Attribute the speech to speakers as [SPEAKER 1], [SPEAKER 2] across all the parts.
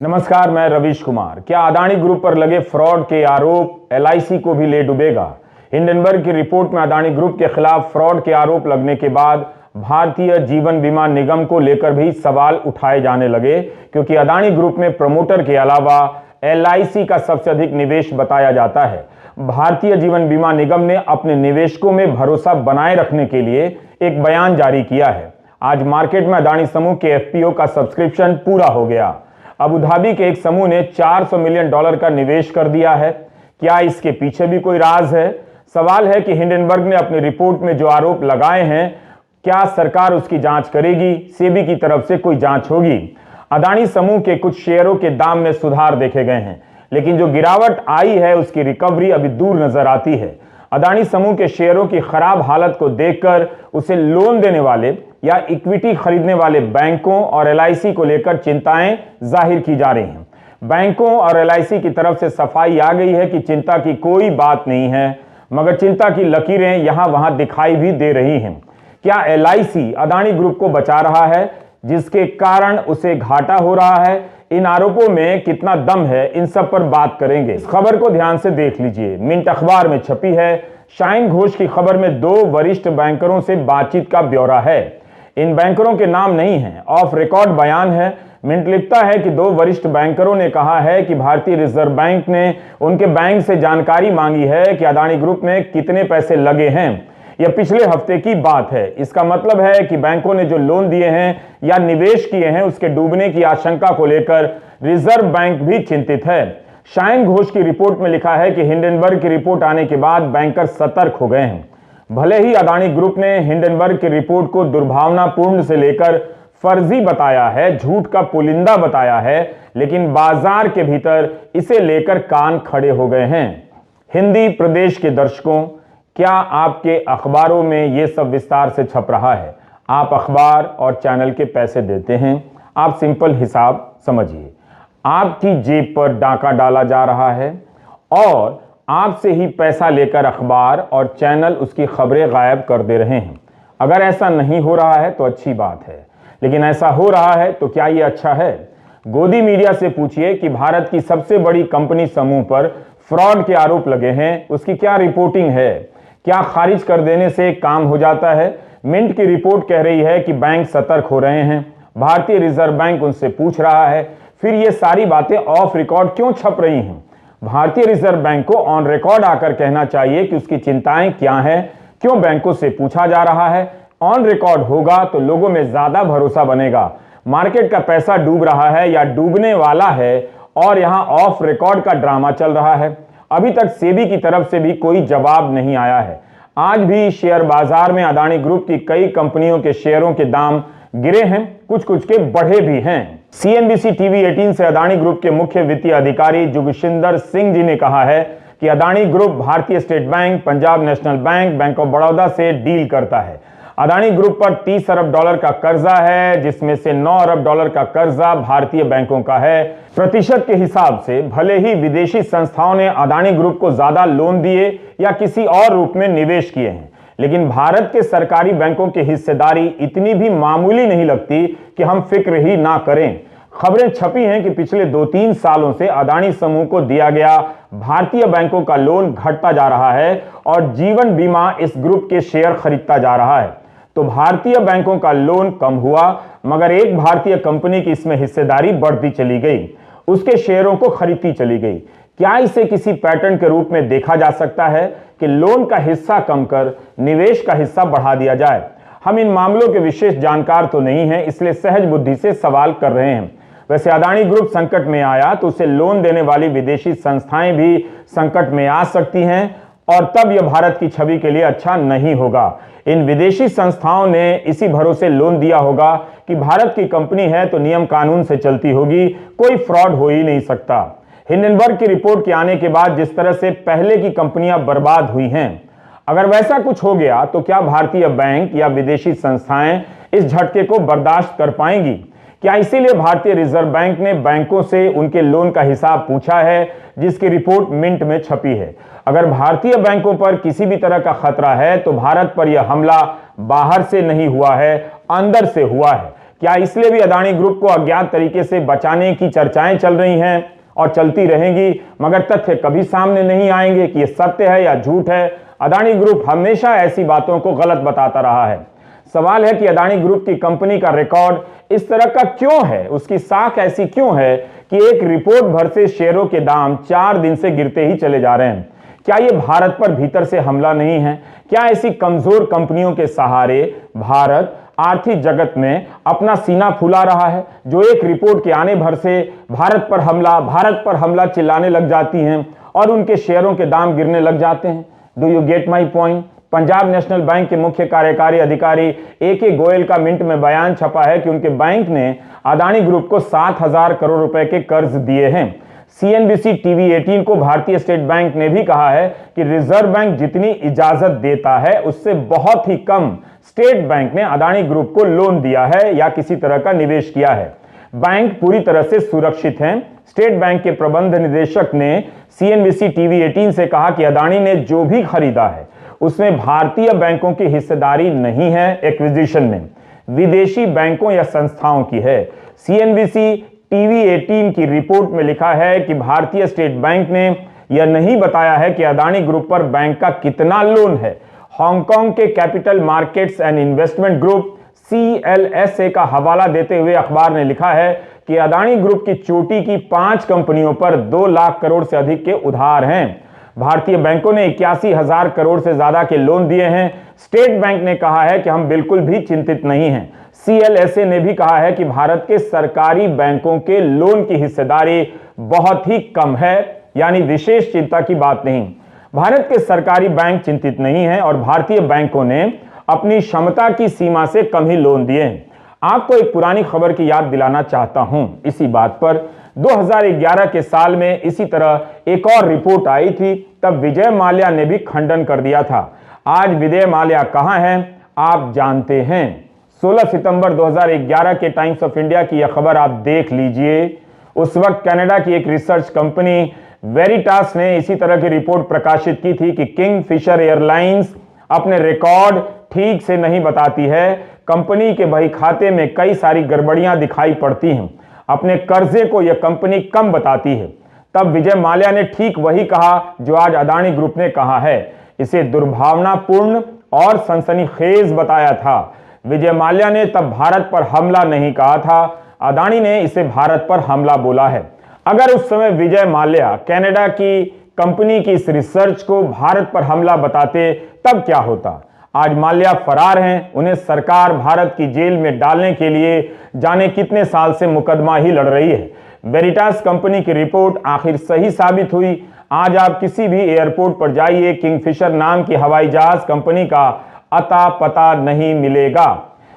[SPEAKER 1] नमस्कार, मैं रवीश कुमार। क्या अदानी ग्रुप पर लगे फ्रॉड के आरोप एलआईसी को भी ले डूबेगा? हिंडनबर्ग की रिपोर्ट में अदानी ग्रुप के खिलाफ फ्रॉड के आरोप लगने के बाद भारतीय जीवन बीमा निगम को लेकर भी सवाल उठाए जाने लगे, क्योंकि अदानी ग्रुप में प्रमोटर के अलावा एलआईसी का सबसे अधिक निवेश बताया जाता है। भारतीय जीवन बीमा निगम ने अपने निवेशकों में भरोसा बनाए रखने के लिए एक बयान जारी किया है। आज मार्केट में अदानी समूह के एफपीओ का सब्सक्रिप्शन पूरा हो गया। अबू धाबी के एक समूह ने $400 मिलियन का निवेश कर दिया है। क्या इसके पीछे भी कोई राज है? सवाल है कि हिंडनबर्ग ने अपनी रिपोर्ट में जो आरोप लगाए हैं, क्या सरकार उसकी जांच करेगी? सेबी की तरफ से कोई जांच होगी? अदानी समूह के कुछ शेयरों के दाम में सुधार देखे गए हैं, लेकिन जो गिरावट आई है उसकी रिकवरी अभी दूर नजर आती है। अदानी समूह के शेयरों की खराब हालत को देखकर उसे लोन देने वाले या इक्विटी खरीदने वाले बैंकों और एलआईसी को लेकर चिंताएं जाहिर की जा रही हैं। बैंकों और एलआईसी की तरफ से सफाई आ गई है कि चिंता की कोई बात नहीं है, मगर चिंता की लकीरें यहां वहां दिखाई भी दे रही हैं। क्या एलआईसी अदानी ग्रुप को बचा रहा है, जिसके कारण उसे घाटा हो रहा है? इन आरोपों में कितना दम है, इन सब पर बात करेंगे। इस खबर को ध्यान से देख लीजिए। मिंट अखबार में छपी है। शाहीन घोष की खबर में 2 वरिष्ठ बैंकरों से बातचीत का ब्यौरा है। इन बैंकरों के नाम नहीं है, ऑफ रिकॉर्ड बयान है। मिंट लिखता है कि 2 वरिष्ठ बैंकरों ने कहा है कि भारतीय रिजर्व बैंक ने उनके बैंक से जानकारी मांगी है कि अदानी ग्रुप में कितने पैसे लगे हैं। यह पिछले हफ्ते की बात है। इसका मतलब है कि बैंकों ने जो लोन दिए हैं या निवेश किए हैं, उसके डूबने की आशंका को लेकर रिजर्व बैंक भी चिंतित है। शाहीन घोष की रिपोर्ट में लिखा है कि हिंडनबर्ग की रिपोर्ट आने के बाद बैंकर सतर्क हो गए हैं। भले ही अदानी ग्रुप ने हिंडनबर्ग की रिपोर्ट को दुर्भावनापूर्ण से लेकर फर्जी बताया है, झूठ का पुलिंदा बताया है, लेकिन बाजार के भीतर इसे लेकर कान खड़े हो गए हैं। हिंदी प्रदेश के दर्शकों, क्या आपके अखबारों में यह सब विस्तार से छप रहा है? आप अखबार और चैनल के पैसे देते हैं। आप सिंपल हिसाब समझिए, आपकी जेब पर डाका डाला जा रहा है और आपसे ही पैसा लेकर अखबार और चैनल उसकी खबरें गायब कर दे रहे हैं। अगर ऐसा नहीं हो रहा है तो अच्छी बात है, लेकिन ऐसा हो रहा है तो क्या यह अच्छा है? गोदी मीडिया से पूछिए कि भारत की सबसे बड़ी कंपनी समूह पर फ्रॉड के आरोप लगे हैं, उसकी क्या रिपोर्टिंग है? क्या खारिज कर देने से काम हो जाता है? मिंट की रिपोर्ट कह रही है कि बैंक सतर्क हो रहे हैं, भारतीय रिजर्व बैंक उनसे पूछ रहा है। फिर ये सारी बातें ऑफ रिकॉर्ड क्यों छप रही हैं? भारतीय रिजर्व बैंक को ऑन रिकॉर्ड आकर कहना चाहिए कि उसकी चिंताएं क्या हैं, क्यों बैंकों से पूछा जा रहा है। ऑन रिकॉर्ड होगा तो लोगों में ज्यादा भरोसा बनेगा। मार्केट का पैसा डूब रहा है या डूबने वाला है और यहां ऑफ रिकॉर्ड का ड्रामा चल रहा है। अभी तक सेबी की तरफ से भी कोई जवाब नहीं आया है। आज भी शेयर बाजार में अदानी ग्रुप की कई कंपनियों के शेयरों के दाम गिरे हैं, कुछ कुछ के बढ़े भी हैं। सीएनबीसी टीवी 18 से अदानी ग्रुप के मुख्य वित्तीय अधिकारी जुगशिंदर सिंह जी ने कहा है कि अदानी ग्रुप भारतीय state bank, Punjab national bank, bank of Baroda से डील करता है। अदानी ग्रुप पर $30 अरब का कर्जा है, जिसमें से $9 अरब का कर्जा भारतीय बैंकों का है। प्रतिशत के हिसाब से भले ही विदेशी संस्थाओं ने अदानी ग्रुप को ज्यादा लोन दिए या किसी और रूप में निवेश किए हैं, लेकिन भारत के सरकारी बैंकों की हिस्सेदारी इतनी भी मामूली नहीं लगती कि हम फिक्र ही ना करें। खबरें छपी हैं कि पिछले 2-3 सालों से अदानी समूह को दिया गया भारतीय बैंकों का लोन घटता जा रहा है और जीवन बीमा इस ग्रुप के शेयर खरीदता जा रहा है। तो भारतीय बैंकों का लोन कम हुआ, मगर एक भारतीय कंपनी की इसमें हिस्सेदारी बढ़ती चली गई, उसके शेयरों को खरीदती चली गई। क्या इसे किसी पैटर्न के रूप में देखा जा सकता है कि लोन का हिस्सा कम कर निवेश का हिस्सा बढ़ा दिया जाए? हम इन मामलों के विशेष जानकार तो नहीं हैं, इसलिए सहज बुद्धि से सवाल कर रहे हैं। वैसे अदानी ग्रुप संकट में आया तो उसे लोन देने वाली विदेशी संस्थाएं भी संकट में आ सकती हैं और तब यह भारत की छवि के लिए अच्छा नहीं होगा। इन विदेशी संस्थाओं ने इसी भरोसे लोन दिया होगा कि भारत की कंपनी है तो नियम कानून से चलती होगी, कोई फ्रॉड हो ही नहीं सकता। हिंडनबर्ग की रिपोर्ट के आने के बाद जिस तरह से पहले की कंपनियां बर्बाद हुई हैं, अगर वैसा कुछ हो गया तो क्या भारतीय बैंक या विदेशी संस्थाएं इस झटके को बर्दाश्त कर पाएंगी? क्या इसीलिए भारतीय रिजर्व बैंक ने बैंकों से उनके लोन का हिसाब पूछा है, जिसकी रिपोर्ट मिंट में छपी है? अगर भारतीय बैंकों पर किसी भी तरह का खतरा है तो भारत पर यह हमला बाहर से नहीं हुआ है, अंदर से हुआ है। क्या इसलिए भी अदानी ग्रुप को अज्ञात तरीके से बचाने की चर्चाएं चल रही हैं और चलती रहेंगी, मगर तथ्य कभी सामने नहीं आएंगे कि यह सत्य है या झूठ है। अदानी ग्रुप हमेशा ऐसी बातों को गलत बताता रहा है। सवाल है कि अदानी ग्रुप की कंपनी का रिकॉर्ड इस तरह का क्यों है, उसकी साख ऐसी क्यों है कि एक रिपोर्ट भर से शेयरों के दाम 4 दिन से गिरते ही चले जा रहे हैं। क्या यह भारत पर भीतर से हमला नहीं है? क्या ऐसी कमजोर कंपनियों के सहारे भारत आर्थिक जगत में अपना सीना फुला रहा है, जो एक रिपोर्ट के आने भर से भारत पर हमला चिल्लाने लग जाती हैं और उनके शेयरों के दाम गिरने लग जाते हैं? Do you get my point? Punjab national bank के मुख्य कार्यकारी अधिकारी AK गोयल का मिंट में बयान छपा है कि उनके बैंक ने अदानी ग्रुप को 7,000 करोड़ रुपए के कर्ज दिए हैं। CNBC TV 18 को भारतीय स्टेट बैंक ने भी कहा है कि रिजर्व बैंक जितनी इजाजत देता है उससे बहुत ही कम स्टेट बैंक ने अदानी ग्रुप को लोन दिया है या किसी तरह का निवेश किया है। बैंक पूरी तरह से सुरक्षित हैं। स्टेट बैंक के प्रबंध निदेशक ने CNBC TV 18 से कहा कि अदानी ने जो भी खरीदा है उसमें भारतीय बैंकों की हिस्सेदारी नहीं है, एक्विजिशन में विदेशी बैंकों या संस्थाओं की है। CNBC TV 18 की रिपोर्ट में लिखा है कि भारतीय स्टेट बैंक ने यह नहीं बताया है कि अदानी ग्रुप पर बैंक का कितना लोन है। हांगकांग के capital markets and investment group CLSA का हवाला देते हुए अखबार ने लिखा है कि अदानी ग्रुप की चोटी की 5 कंपनियों पर 2 लाख करोड़ से अधिक के उधार हैं। भारतीय बैंकों ने 81,000 करोड़ से ज्यादा के लोन दिए हैं। स्टेट बैंक ने कहा है कि हम बिल्कुल भी चिंतित नहीं हैं। CLSA ने भी कहा है कि भारत के सरकारी बैंकों के लोन की हिस्सेदारी बहुत ही कम है, यानी विशेष चिंता की बात नहीं। भारत के सरकारी बैंक चिंतित नहीं हैं और भारतीय बैंकों ने अपनी क्षमता की सीमा से कम ही लोन दिए हैं। आपको एक पुरानी खबर की याद दिलाना चाहता हूं इसी बात पर। 2011 के साल में इसी तरह एक और रिपोर्ट आई थी, तब विजय माल्या ने भी खंडन कर दिया था। आज विजय माल्या कहां हैं आप जानते हैं? 16 सितंबर 2011 के टाइम्स ऑफ इंडिया की यह खबर आप देख लीजिए। उस वक्त कनाडा की एक रिसर्च कंपनी वेरिटास ने इसी तरह की रिपोर्ट प्रकाशित की थी कि किंगफिशर एयरलाइंस अपने रिकॉर्ड ठीक से नहीं बताती है। कंपनी के बही खाते में कई सारी गड़बड़ियां दिखाई पड़ती हैं। अपने कर्जे को यह कंपनी कम बताती है। तब विजय माल्या ने ठीक वही कहा जो आज अदानी ग्रुप ने कहा है। इसे दुर्भावनापूर्ण और सनसनीखेज बताया था। विजय माल्या ने तब भारत पर हमला नहीं कहा था, अदानी ने इसे भारत पर हमला बोला है। अगर उस समय विजय माल्या कनाडा की कंपनी की इस रिसर्च को भारत पर हमला बताते तब क्या होता? आज माल्या फरार हैं, उन्हें सरकार भारत की जेल में डालने के लिए जाने कितने साल से मुकदमा ही लड़ रही है। वेरिटास कंपनी की रिपोर्ट आखिर सही साबित हुई। आज आप किसी भी एयरपोर्ट पर जाइए, किंगफिशर नाम की हवाई जहाज कंपनी का अता पता नहीं मिलेगा।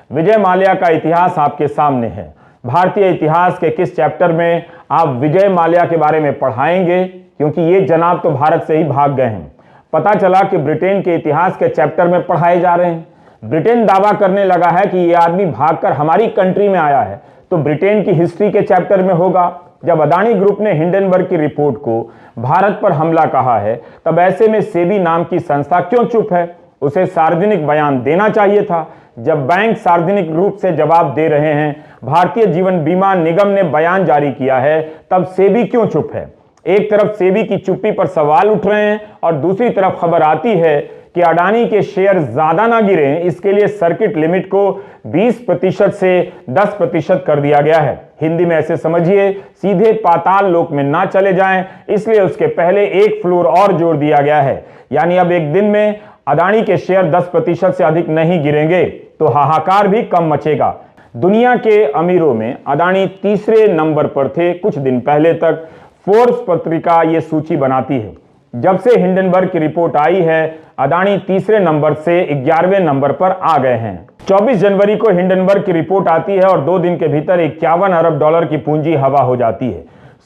[SPEAKER 1] विजय माल्या का इतिहास आपके सामने है। भारतीय इतिहास के किस चैप्टर में आप विजय माल्या के बारे में पढ़ाएंगे? क्योंकि ये जनाब तो भारत से ही भाग गए हैं। पता चला कि ब्रिटेन के इतिहास के चैप्टर में पढ़ाए जा रहे हैं। ब्रिटेन दावा करने लगा है कि यह आदमी भागकर हमारी कंट्री में आया है, तो ब्रिटेन की हिस्ट्री के चैप्टर में होगा। जब अदानी ग्रुप ने हिंडनबर्ग की रिपोर्ट को भारत पर हमला कहा है, तब ऐसे में सेबी नाम की संस्था क्यों चुप है? उसे सार्वजनिक बयान देना चाहिए था। जब बैंक सार्वजनिक रूप से जवाब दे रहे हैं, भारतीय जीवन बीमा निगम ने बयान जारी किया है, तब सेबी क्यों चुप है? एक तरफ सेबी की चुप्पी पर सवाल उठ रहे हैं और दूसरी तरफ खबर आती है कि अडानी के शेयर ज्यादा ना गिरें, इसके लिए सर्किट लिमिट को 20% से 10% कर दिया गया है। हिंदी में ऐसे समझिए, सीधे पाताल लोक में ना चले जाएं, इसलिए उसके पहले एक फ्लोर और जोड़ दिया गया है। यानी अब एक दिन में अडानी के शेयर 10% से अधिक नहीं गिरेंगे तो हाहाकार भी कम मचेगा। दुनिया के अमीरों में अडानी तीसरे नंबर पर थे। कुछ दिन पहले तक फोर्ब्स पत्रिका ये सूची बनाती है। जब से हिंडनबर्ग की रिपोर्ट आई है, अडानी तीसरे नंबर से 11वें नंबर पर आ गए हैं। 24 जनवरी को हिंडनबर्ग की रिपोर्ट आती है और 2 दिन के भीतर 51 अरब डॉलर की पूंजी हवा हो जाती है।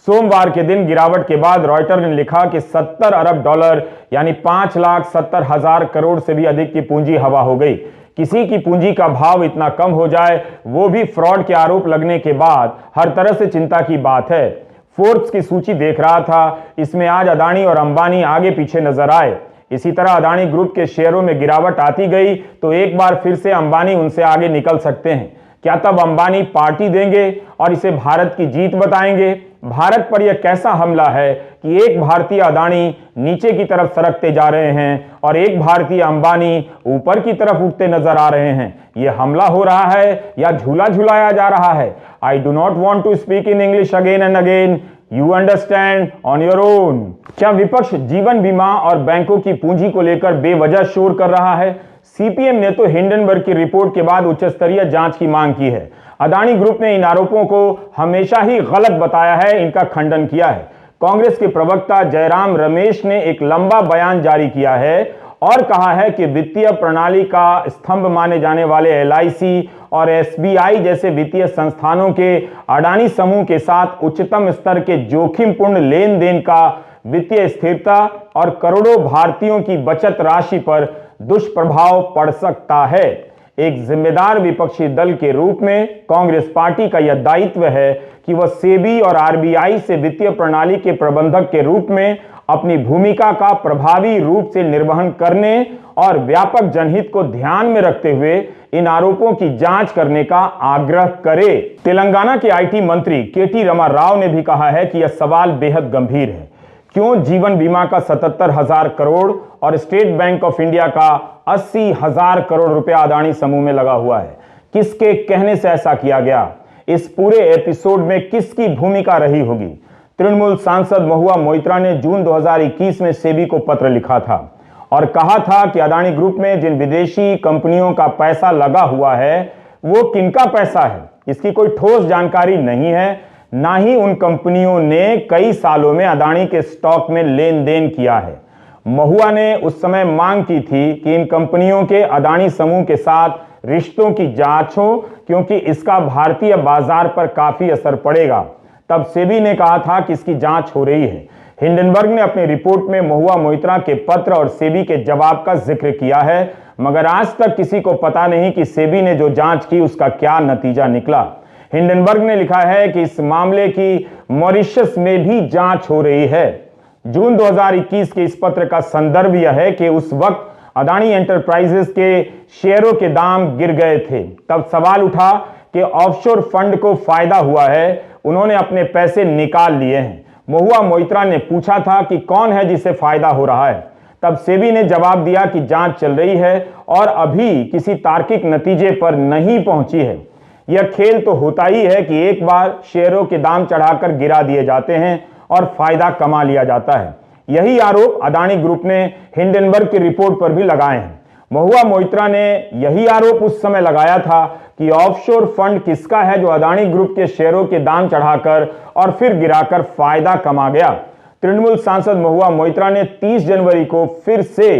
[SPEAKER 1] सोमवार के दिन गिरावट के बाद रॉयटर ने लिखा कि 70 अरब डॉलर यानी 5,70,000 करोड़ से भी अधिक की पूंजी हवा हो गई। किसी की पूंजी का भाव इतना कम हो जाए, वो भी फ्रॉड के आरोप लगने के बाद, हर तरह से चिंता की बात है। फोर्ब्स की सूची देख रहा था, इसमें आज अडानी और अंबानी आगे पीछे नजर आए। इसी तरह अडानी ग्रुप के शेयरों में गिरावट आती गई तो एक बार फिर से अंबानी उनसे आगे निकल सकते हैं। क्या तब अंबानी पार्टी देंगे और इसे भारत की जीत बताएंगे? भारत पर यह कैसा हमला है कि एक भारतीय अदानी नीचे की तरफ सरकते जा रहे हैं और एक भारतीय अंबानी ऊपर की तरफ उठते नजर आ रहे हैं? यह हमला हो रहा है या झूला झुलाया जा रहा है? I do not want to speak in English again and again, you understand on your own. क्या विपक्ष जीवन बीमा और बैंकों की पूंजी को लेकर बेवजह शोर कर रहा है? सीपीएम ने तो हिंडनबर्ग की रिपोर्ट के बाद उच्च स्तरीय जांच की मांग की है। अदानी ग्रुप ने इन आरोपों को हमेशा ही गलत बताया है, इनका खंडन किया है। कांग्रेस के प्रवक्ता जयराम रमेश ने एक लंबा बयान जारी किया है और कहा है कि वित्तीय प्रणाली का स्तंभ माने जाने वाले एलआईसी और एसबीआई जैसे वित्तीय संस्थानों के अडानी समूह के साथ उच्चतम स्तर के जोखिमपूर्ण लेन देन का वित्तीय स्थिरता और करोड़ों भारतीयों की बचत राशि पर दुष्प्रभाव पड़ सकता है। एक जिम्मेदार विपक्षी दल के रूप में कांग्रेस पार्टी का यह दायित्व है कि वह सेबी और आरबीआई से वित्तीय प्रणाली के प्रबंधक के रूप में अपनी भूमिका का प्रभावी रूप से निर्वहन करने और व्यापक जनहित को ध्यान में रखते हुए इन आरोपों की जांच करने का आग्रह करे। तेलंगाना के आईटी मंत्री केटी रमा राव ने भी कहा है कि यह सवाल बेहद गंभीर है। क्यों जीवन बीमा का 77,000 करोड़ और स्टेट बैंक ऑफ इंडिया का 80,000 करोड़ रुपया अदानी समूह में लगा हुआ है? किसके कहने से ऐसा किया गया? इस पूरे एपिसोड में किसकी भूमिका रही होगी? तृणमूल सांसद महुआ मोइत्रा ने जून 2021 में सेबी को पत्र लिखा था और कहा था कि अदानी ग्रुप में जिन विदेशी कंपनियों का पैसा लगा हुआ है वो किनका पैसा है, इसकी कोई ठोस जानकारी नहीं है। ना ही उन कंपनियों ने कई सालों में अदानी के स्टॉक में लेन देन किया है। महुआ ने उस समय मांग की थी कि इन कंपनियों के अदानी समूह के साथ रिश्तों की जांच हो, क्योंकि इसका भारतीय बाजार पर काफी असर पड़ेगा। तब सेबी ने कहा था कि इसकी जांच हो रही है। हिंडनबर्ग ने अपनी रिपोर्ट में महुआ मोइत्रा के पत्र और सेबी के जवाब का जिक्र किया है, मगर आज तक किसी को पता नहीं कि सेबी ने जो जांच की उसका क्या नतीजा निकला। हिंडनबर्ग ने लिखा है कि इस मामले की मॉरिशस में भी जांच हो रही है। जून 2021 के इस पत्र का संदर्भ यह है कि उस वक्त अदानी एंटरप्राइजेस के शेयरों के दाम गिर गए थे। तब सवाल उठा कि ऑफशोर फंड को फायदा हुआ है, उन्होंने अपने पैसे निकाल लिए हैं। महुआ मोइत्रा ने पूछा था कि कौन है जिसे फायदा हो रहा है। तब सेबी ने जवाब दिया कि जांच चल रही है और अभी किसी तार्किक नतीजे पर नहीं पहुंची है। यह खेल तो होता ही है कि एक बार शेयरों के दाम चढ़ाकर गिरा दिए जाते हैं और फायदा कमा लिया जाता है। यही आरोप अदानी ग्रुप ने हिंडनबर्ग की रिपोर्ट पर भी लगाए हैं। महुआ मोइत्रा ने यही आरोप उस समय लगाया था कि ऑफशोर फंड किसका है जो अदानी ग्रुप के शेयरों के दाम चढ़ाकर और फिर गिराकर फायदा कमा गया। तृणमूल सांसद महुआ मोइत्रा ने 30 जनवरी को फिर से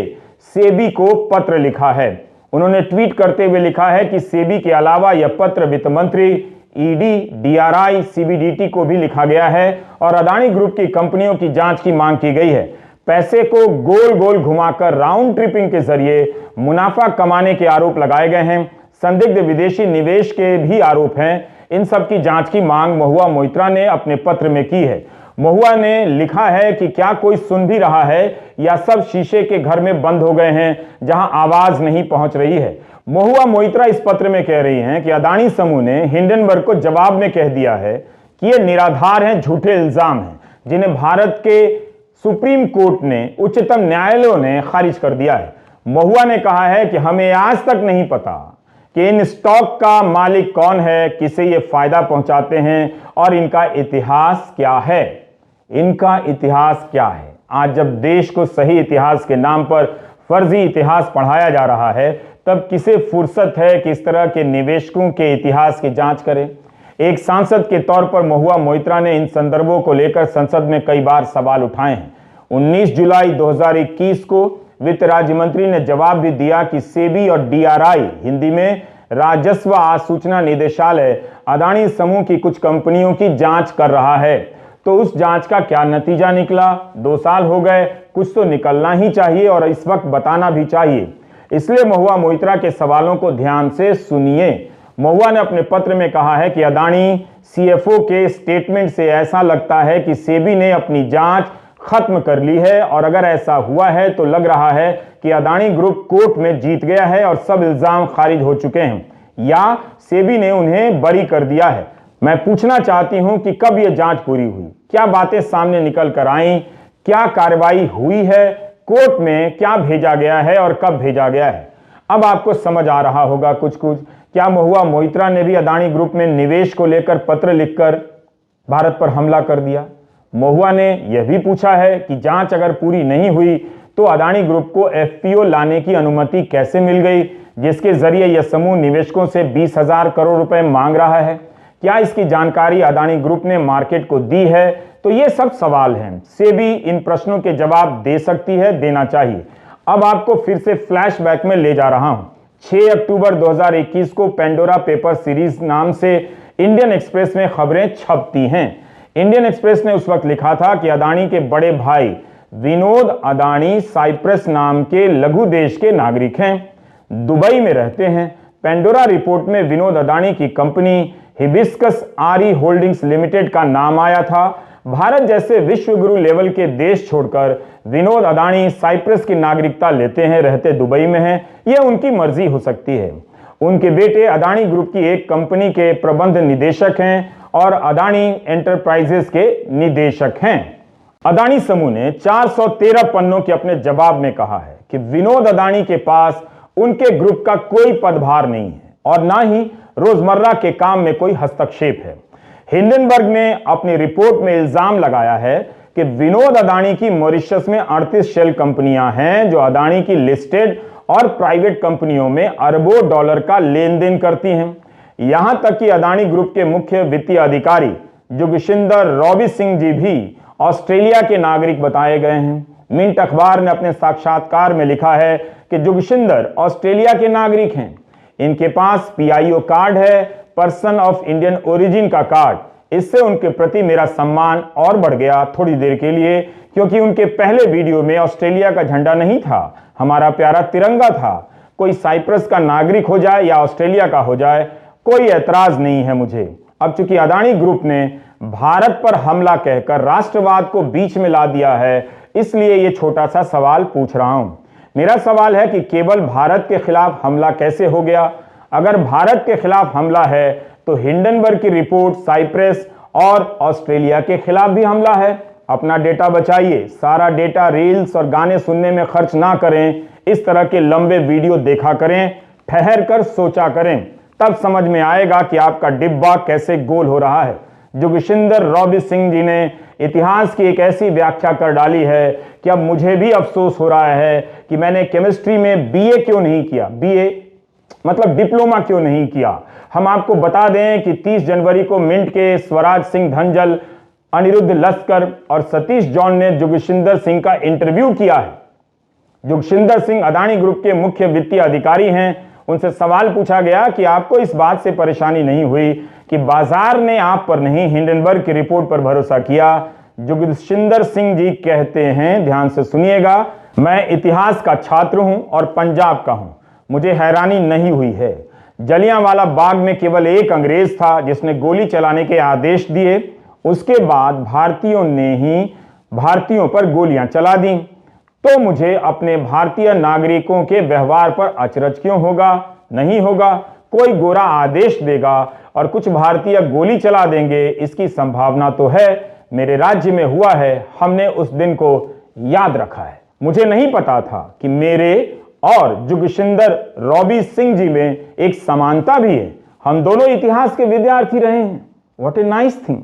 [SPEAKER 1] सेबी को पत्र लिखा है। उन्होंने ट्वीट करते हुए लिखा है कि सेबी के अलावा यह पत्र वित्त मंत्री, ईडी, डीआरआई, सीबीडीटी को भी लिखा गया है और अदानी ग्रुप की कंपनियों की जांच की मांग की गई है। पैसे को गोल गोल घुमाकर राउंड ट्रिपिंग के जरिए मुनाफा कमाने के आरोप लगाए गए हैं। संदिग्ध विदेशी निवेश के भी आरोप हैं। इन सब की जांच की मांग महुआ मोइत्रा ने अपने पत्र में की है। महुआ ने लिखा है कि क्या कोई सुन भी रहा है या सब शीशे के घर में बंद हो गए हैं जहां आवाज नहीं पहुंच रही है। महुआ मोइत्रा इस पत्र में कह रही हैं कि अदानी समूह ने हिंडनबर्ग को जवाब में कह दिया है कि ये निराधार हैं, झूठे इल्जाम हैं, जिन्हें भारत के सुप्रीम कोर्ट ने, उच्चतम न्यायालय ने खारिज कर दिया है। महुआ ने कहा है कि हमें आज तक नहीं पता कि इन स्टॉक का मालिक कौन है, किसे ये फायदा पहुंचाते हैं और इनका इतिहास क्या है। इनका इतिहास क्या है? आज जब देश को सही इतिहास के नाम पर फर्जी इतिहास पढ़ाया जा रहा है, तब किसे फुर्सत है कि इस तरह के निवेशकों के इतिहास की जांच करे। एक सांसद के तौर पर महुआ मोइत्रा ने इन संदर्भों को लेकर संसद में कई बार सवाल उठाए हैं। 19 जुलाई 2021 को वित्त राज्य मंत्री ने जवाब भी दिया कि सेबी और डीआरआई, हिंदी में राजस्व आसूचना निदेशालय, अदानी समूह की कुछ कंपनियों की जांच कर रहा है। तो उस जांच का क्या नतीजा निकला? 2 साल हो गए, कुछ तो निकलना ही चाहिए और इस वक्त बताना भी चाहिए। इसलिए महुआ मोइत्रा के सवालों को ध्यान से सुनिए। महुआ ने अपने पत्र में कहा है कि अदानी सीएफओ के स्टेटमेंट से ऐसा लगता है कि सेबी ने अपनी जांच खत्म कर ली है और अगर ऐसा हुआ है तो लग रहा है कि अदानी ग्रुप कोर्ट में जीत गया है और सब इल्जाम खारिज हो चुके हैं। या सेबी ने उन्हें बरी कर दिया है? मैं पूछना चाहती हूं कि कब यह जांच पूरी हुई, क्या बातें सामने निकल कर आईं, क्या कार्रवाई हुई है, कोर्ट में क्या भेजा गया है और कब भेजा गया है? अब आपको समझ आ रहा होगा कुछ कुछ। क्या महुआ मोइत्रा ने भी अदानी ग्रुप में निवेश को लेकर पत्र लिखकर भारत पर हमला कर दिया? महुआ ने यह भी पूछा है कि जांच अगर पूरी नहीं हुई तो अदानी ग्रुप को एफपीओ लाने की अनुमति कैसे मिल गई, जिसके जरिए यह समूह निवेशकों से 20,000 करोड़ रुपए मांग रहा है? क्या इसकी जानकारी अदानी ग्रुप ने मार्केट को दी है? तो ये सब सवाल हैं। सेबी इन प्रश्नों के जवाब दे सकती है, देना चाहिए। अब आपको फिर से फ्लैशबैक में ले जा रहा हूं। 6 अक्टूबर 2021 को पेंडोरा पेपर सीरीज नाम से इंडियन एक्सप्रेस में खबरें छपती हैं। इंडियन एक्सप्रेस ने उस वक्त लिखा था कि अदानी के बड़े भाई विनोद अदानी साइप्रस नाम के लघु देश के नागरिक हैं, दुबई में रहते हैं। पेंडोरा रिपोर्ट में विनोद अदानी की कंपनी हिबिस्कस आरी होल्डिंग्स लिमिटेड का नाम आया था। भारत जैसे विश्वगुरु लेवल के देश छोड़कर विनोद अदानी साइप्रस की नागरिकता लेते हैं, रहते दुबई में हैं। यह उनकी मर्जी हो सकती है। उनके बेटे अदानी ग्रुप की एक कंपनी के प्रबंध निदेशक हैं और अदानी एंटरप्राइजेस के निदेशक हैं। अदानी समूह ने 413 पन्नों के अपने जवाब में कहा है कि विनोद अदानी के पास उनके ग्रुप का कोई पदभार नहीं है और ना ही रोजमर्रा के काम में कोई हस्तक्षेप है। हिंडनबर्ग ने अपनी रिपोर्ट में इल्जाम लगाया है कि विनोद अदानी की मॉरिशस में 38 शेल कंपनियां हैं जो अदानी की लिस्टेड और प्राइवेट कंपनियों में अरबों डॉलर का लेन देन करती हैं। यहां तक कि अदानी ग्रुप के मुख्य वित्तीय अधिकारी जोगिशिंदर रॉबी सिंह जी भी ऑस्ट्रेलिया के नागरिक बताए गए हैं। मिंट अखबार ने अपने साक्षात्कार में लिखा है कि जोगिशिंदर ऑस्ट्रेलिया के नागरिक हैं। इनके पास पीआईओ कार्ड है, पर्सन ऑफ इंडियन ओरिजिन का कार्ड। इससे उनके प्रति मेरा सम्मान और बढ़ गया थोड़ी देर के लिए, क्योंकि उनके पहले वीडियो में ऑस्ट्रेलिया का झंडा नहीं था, हमारा प्यारा तिरंगा था। कोई साइप्रस का नागरिक हो जाए या ऑस्ट्रेलिया का हो जाए, कोई ऐतराज नहीं है मुझे। अब चूंकि अदानी ग्रुप ने भारत पर हमला कहकर राष्ट्रवाद को बीच में ला दिया है, इसलिए यह छोटा सा सवाल पूछ रहा हूं। मेरा सवाल है कि केवल भारत के खिलाफ हमला कैसे हो गया? अगर भारत के खिलाफ हमला है तो हिंडनबर्ग की रिपोर्ट साइप्रस और ऑस्ट्रेलिया के खिलाफ भी हमला है। अपना डेटा बचाइए, सारा डेटा रील्स और गाने सुनने में खर्च ना करें। इस तरह के लंबे वीडियो देखा करें, ठहर कर सोचा करें, तब समझ में आएगा कि आपका डिब्बा कैसे गोल हो रहा है। जोगिशिंदर रॉबी सिंह जी ने इतिहास की एक ऐसी व्याख्या कर डाली है कि अब मुझे भी अफसोस हो रहा है कि मैंने केमिस्ट्री में बीए क्यों नहीं किया, बीए मतलब डिप्लोमा क्यों नहीं किया। हम आपको बता दें कि 30 जनवरी को मिंट के स्वराज सिंह धनजल, अनिरुद्ध लस्कर और सतीश जॉन ने जोगिशिंदर सिंह का इंटरव्यू किया है। जोगिशिंदर सिंह अदानी ग्रुप के मुख्य वित्तीय अधिकारी हैं। उनसे सवाल पूछा गया कि आपको इस बात से परेशानी नहीं हुई कि बाजार ने आप पर नहीं, हिंडनबर्ग की रिपोर्ट पर भरोसा किया? जोगिशिंदर सिंह जी कहते हैं, ध्यान से सुनिएगा, मैं इतिहास का छात्र हूं और पंजाब का हूं। मुझे हैरानी नहीं हुई है। जलियांवाला बाग में केवल एक अंग्रेज था जिसने गोली चलाने के आदेश दिए। उसके बाद भारतीयों ने ही भारतीयों पर गोलियां चला दी। तो मुझे अपने भारतीय नागरिकों के व्यवहार पर अचरज क्यों होगा? नहीं होगा। कोई गोरा आदेश देगा और कुछ भारतीय गोली चला देंगे, इसकी संभावना तो है। मेरे राज्य में हुआ है, हमने उस दिन को याद रखा है। मुझे नहीं पता था कि मेरे और जोगिशिंदर रॉबी सिंह जी में एक समानता भी है। हम दोनों इतिहास के विद्यार्थी रहे हैं। What a nice thing.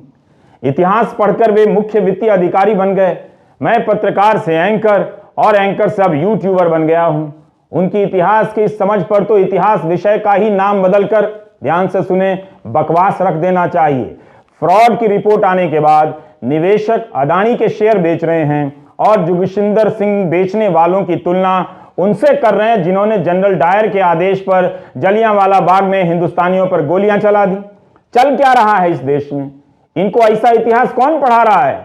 [SPEAKER 1] इतिहास पढ़कर वे मुख्य वित्तीय अधिकारी बन गए। मैं पत्रकार से एंकर और एंकर से अब यूट्यूबर बन गया हूं। उनकी इतिहास की समझ पर तो इतिहास विषय का ही नाम बदलकर, ध्यान से सुने, बकवास रख देना चाहिए। फ्रॉड की रिपोर्ट आने के बाद निवेशक अदानी के शेयर बेच रहे हैं और जोगिशिंदर सिंह बेचने वालों की तुलना उनसे कर रहे हैं जिन्होंने जनरल डायर के आदेश पर जलियांवाला बाग में हिंदुस्तानियों पर गोलियां चला दी। चल क्या रहा है इस देश में? इनको ऐसा इतिहास कौन पढ़ा रहा है?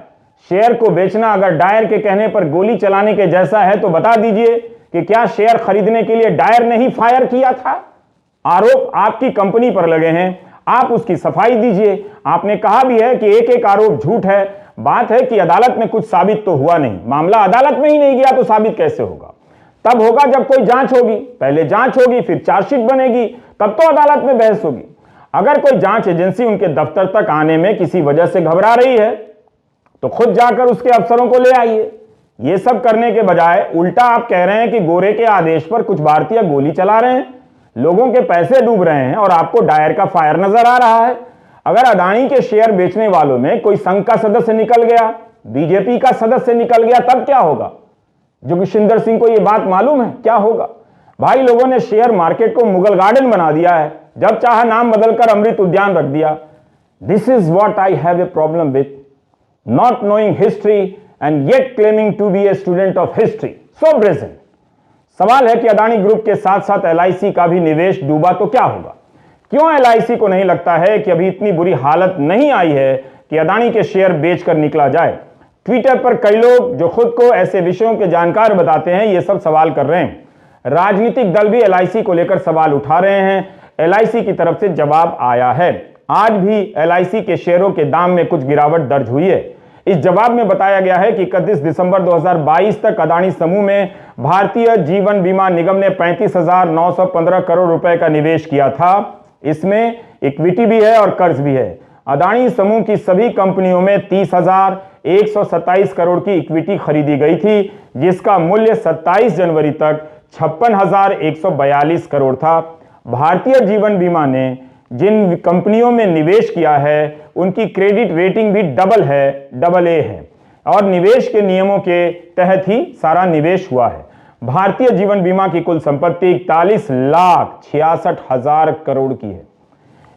[SPEAKER 1] शेयर को बेचना अगर डायर के कहने पर गोली चलाने के जैसा है तो बता दीजिए कि क्या शेयर खरीदने के लिए डायर ने ही फायर किया था? आरोप आपकी कंपनी पर लगे हैं, आप उसकी सफाई दीजिए। आपने कहा भी है कि एक एक आरोप झूठ है। बात है कि अदालत में कुछ साबित तो हुआ नहीं। मामला अदालत में ही नहीं गया तो साबित कैसे होगा? तब होगा जब कोई जांच होगी, पहले जांच होगी फिर चार्जशीट बनेगी, तब तो अदालत में बहस होगी। अगर कोई जांच एजेंसी उनके दफ्तर तक आने में किसी वजह से घबरा रही है तो खुद जाकर उसके अफसरों को ले आइए। यह सब करने के बजाय उल्टा आप कह रहे हैं कि गोरे के आदेश पर कुछ भारतीय गोली चला रहे हैं, लोगों के पैसे डूब रहे हैं और आपको डायर का फायर नजर आ रहा है। अगर अदानी के शेयर बेचने वालों में कोई संघ का सदस्य निकल गया, बीजेपी का सदस्य निकल गया, तब क्या होगा? जोगिशिंदर सिंह को यह बात मालूम है क्या होगा? भाई, लोगों ने शेयर मार्केट को मुगल गार्डन बना दिया है, जब चाहा नाम बदलकर अमृत उद्यान रख दिया। This is what I have a problem with, not knowing history and yet claiming to be a student of history. So brazen. सवाल है कि अदानी ग्रुप के साथ साथ एलआईसी का भी निवेश डूबा तो क्या होगा? क्यों एलआईसी को नहीं लगता है कि अभी इतनी बुरी हालत नहीं आई है कि अदानी के शेयर बेचकर निकला जाए? ट्विटर पर कई लोग जो खुद को ऐसे विषयों के जानकार बताते हैं, ये सब सवाल कर रहे हैं। राजनीतिक दल भी एलआईसी को लेकर सवाल उठा रहे हैं। एलआईसी की तरफ से जवाब आया है। आज भी एलआईसी के शेयरों के दाम में कुछ गिरावट दर्ज हुई है। इस जवाब में बताया गया है कि 31 दिसंबर 2022 तक अदानी समूह में भारतीय जीवन बीमा निगम ने 35,915 करोड़ रुपए का निवेश किया था। इसमें इक्विटी भी है और कर्ज भी है। अदानी समूह की सभी कंपनियों में 30,127 करोड़ की इक्विटी खरीदी गई थी, जिसका मूल्य 27 जनवरी तक 56,142 करोड़ था। भारतीय जीवन बीमा ने जिन कंपनियों में निवेश किया है उनकी क्रेडिट रेटिंग भी डबल है, AA है, और निवेश के नियमों के तहत ही सारा निवेश हुआ है। भारतीय जीवन बीमा की कुल संपत्ति 41,66,000 करोड़ की है।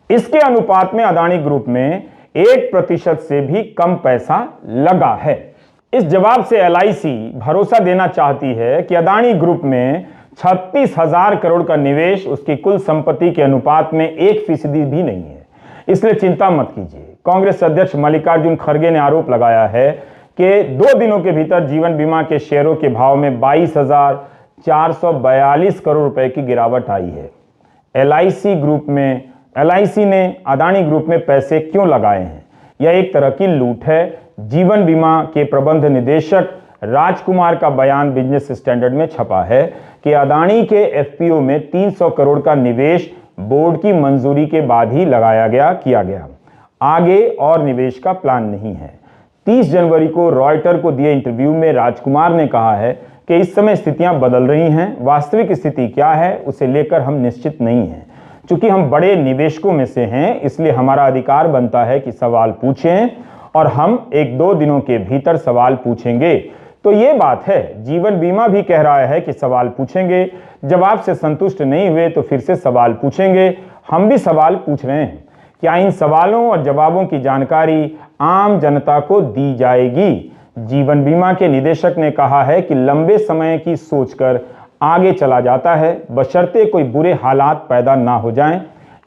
[SPEAKER 1] इसके अनुपात में अदानी ग्रुप में 1% से भी कम पैसा लगा है। इस जवाब से एलआईसी भरोसा देना चाहती है कि अदानी ग्रुप में 36,000 करोड़ का निवेश उसकी कुल संपत्ति के अनुपात में 1% भी नहीं है। इसलिए चिंता मत कीजिए। कांग्रेस अध्यक्ष मल्लिकार्जुन खड़गे ने आरोप लगाया है कि 2 दिनों के भीतर जीवन बीमा के शेयरों के भाव में 22,442 करोड़ रुपए की गिरावट आई है। एलआईसी ने अदानी ग्रुप में पैसे क्यों लगाए हैं? यह एक तरह की लूट है। जीवन बीमा के प्रबंध निदेशक राजकुमार का बयान बिजनेस स्टैंडर्ड में छपा है कि अदानी के एफपीओ में 300 करोड़ का निवेश बोर्ड की मंजूरी के बाद ही किया गया। आगे और निवेश का प्लान नहीं है। 30 जनवरी को रॉयटर को दिए इंटरव्यू में राजकुमार ने कहा है कि इस समय स्थितियां बदल रही हैं। वास्तविक स्थिति क्या है उसे लेकर हम निश्चित नहीं हैं। चूंकि हम बड़े निवेशकों में से हैं, इसलिए हमारा अधिकार बनता है कि सवाल पूछें, और हम 1-2 दिनों के भीतर सवाल पूछेंगे। तो ये बात है। जीवन बीमा भी कह रहा है कि सवाल पूछेंगे, जवाब से संतुष्ट नहीं हुए तो फिर से सवाल पूछेंगे। हम भी सवाल पूछ रहे हैं। क्या इन सवालों और जवाबों की जानकारी आम जनता को दी जाएगी? जीवन बीमा के निदेशक ने कहा है कि लंबे समय की सोचकर आगे चला जाता है, बशर्ते कोई बुरे हालात पैदा ना हो जाएं।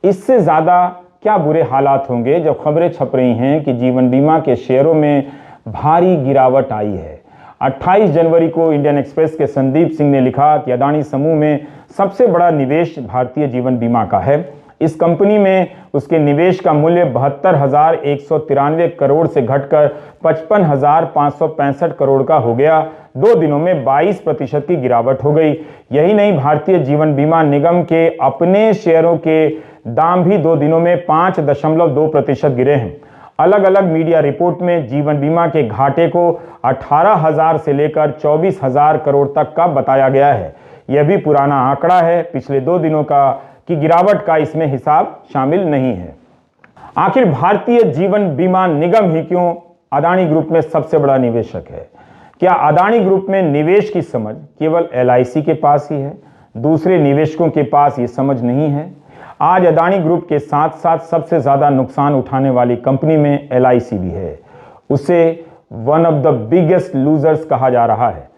[SPEAKER 1] इससे ज्यादा क्या बुरे हालात होंगे जब खबरें छप रही हैं कि जीवन बीमा के शेयरों में भारी गिरावट आई है। 28 जनवरी को इंडियन एक्सप्रेस के संदीप सिंह ने लिखा कि अदानी समूह में सबसे बड़ा निवेश भारतीय जीवन बीमा का है। इस कंपनी में उसके निवेश का मूल्य 72,193 करोड़ से घटकर 55,565 करोड़ का हो गया। 2 दिनों में 22% की गिरावट हो गई। यही नहीं, भारतीय जीवन बीमा निगम के अपने शेयरों के दाम भी 2 दिनों में 5.2% गिरे हैं। अलग अलग मीडिया रिपोर्ट में जीवन बीमा के घाटे को 18,000 से लेकर 24,000 करोड़ तक का बताया गया है। यह भी पुराना आंकड़ा है। पिछले 2 दिनों की गिरावट का इसमें हिसाब शामिल नहीं है। आखिर भारतीय जीवन बीमा निगम ही क्यों अदानी ग्रुप में सबसे बड़ा निवेशक है? क्या अदानी ग्रुप में निवेश की समझ केवल एलआईसी के पास ही है? दूसरे निवेशकों के पास ये समझ नहीं है? आज अदानी ग्रुप के साथ साथ सबसे ज्यादा नुकसान उठाने वाली कंपनी में एलआईसी भी है। उसे one of the biggest losers कहा जा रहा है।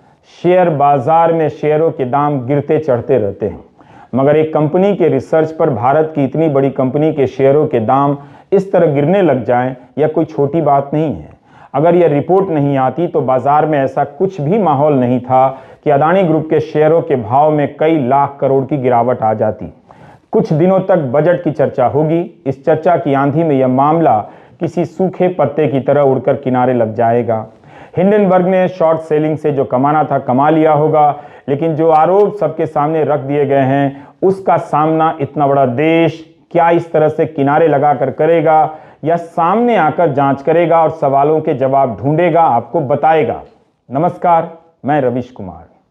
[SPEAKER 1] शेयर बाजार में शेयरों के दाम गिरते चढ़ते रहते हैं, मगर एक कंपनी के रिसर्च पर भारत की इतनी बड़ी कंपनी के शेयरों के दाम इस तरह गिरने लग जाएं, यह कोई छोटी बात नहीं है। अगर यह रिपोर्ट नहीं आती तो बाजार में ऐसा कुछ भी माहौल नहीं था कि अदानी ग्रुप के शेयरों के भाव में कई लाख करोड़ की गिरावट आ जाती। कुछ दिनों तक बजट की चर्चा होगी। इस चर्चा की आंधी में यह मामला किसी सूखे पत्ते की तरह उड़कर किनारे लग जाएगा। हिंडनबर्ग ने शॉर्ट सेलिंग से जो कमाना था कमा लिया होगा, लेकिन जो आरोप सबके सामने रख दिए गए हैं उसका सामना इतना बड़ा देश क्या इस तरह से किनारे लगाकर करेगा या सामने आकर जांच करेगा और सवालों के जवाब ढूंढेगा, आपको बताएगा। नमस्कार, मैं रवीश कुमार।